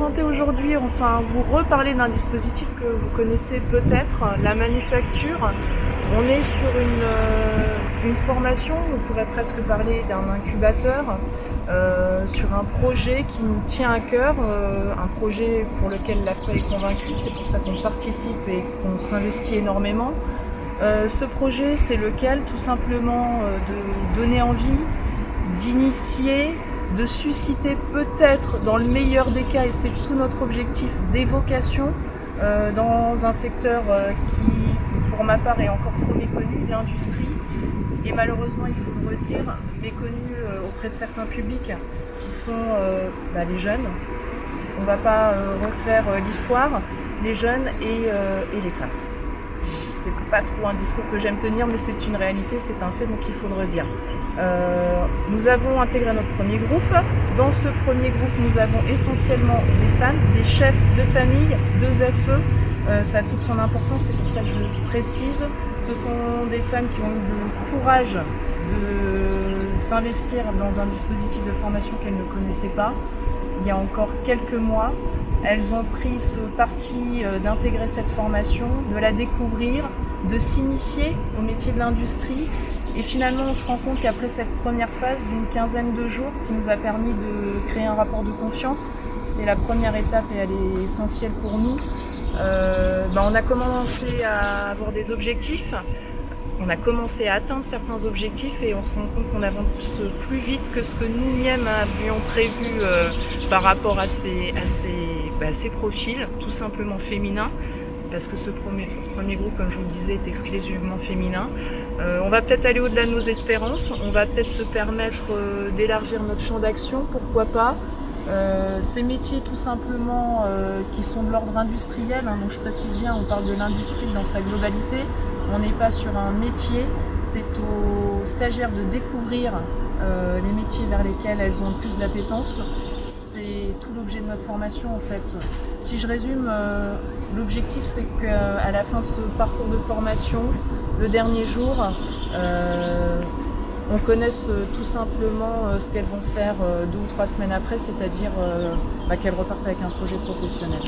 présenter aujourd'hui, enfin vous reparler d'un dispositif que vous connaissez peut-être, la manufacture. On est sur une formation, on pourrait presque parler d'un incubateur, sur un projet qui nous tient à cœur, un projet pour lequel l'AFPA est convaincue, c'est pour ça qu'on participe et qu'on s'investit énormément. Ce projet, c'est lequel tout simplement de donner envie, d'initier, de susciter peut-être, dans le meilleur des cas, et c'est tout notre objectif, des vocations dans un secteur qui, pour ma part, est encore trop méconnu, l'industrie, et malheureusement, il faut le redire, méconnu auprès de certains publics qui sont les jeunes. On ne va pas refaire l'histoire, les jeunes et les femmes. C'est pas trop un discours que j'aime tenir, mais c'est une réalité, c'est un fait, donc il faut le redire. Nous avons intégré notre premier groupe. Dans ce premier groupe, nous avons essentiellement des femmes, des chefs de famille, 2 FE. Ça a toute son importance, c'est pour ça que je le précise. Ce sont des femmes qui ont eu le courage de s'investir dans un dispositif de formation qu'elles ne connaissaient pas. Il y a encore quelques mois, elles ont pris ce parti d'intégrer cette formation, de la découvrir, de s'initier au métier de l'industrie. Et finalement, on se rend compte qu'après cette première phase d'une quinzaine de jours qui nous a permis de créer un rapport de confiance, c'était la première étape et elle est essentielle pour nous, on a commencé à avoir des objectifs. On a commencé à atteindre certains objectifs et on se rend compte qu'on avance plus vite que ce que nous-mêmes avions prévu par rapport à ces profils, tout simplement féminins, parce que ce premier groupe, comme je vous le disais, est exclusivement féminin. On va peut-être aller au-delà de nos espérances, on va peut-être se permettre d'élargir notre champ d'action, pourquoi pas. Ces métiers tout simplement qui sont de l'ordre industriel, donc je précise bien, on parle de l'industrie dans sa globalité. On n'est pas sur un métier, c'est aux stagiaires de découvrir les métiers vers lesquels elles ont le plus d'appétence. C'est tout l'objet de notre formation en fait. Si je résume, l'objectif c'est qu'à la fin de ce parcours de formation, le dernier jour, on connaisse tout simplement ce qu'elles vont faire 2 ou 3 semaines après, c'est-à-dire qu'elles repartent avec un projet professionnel.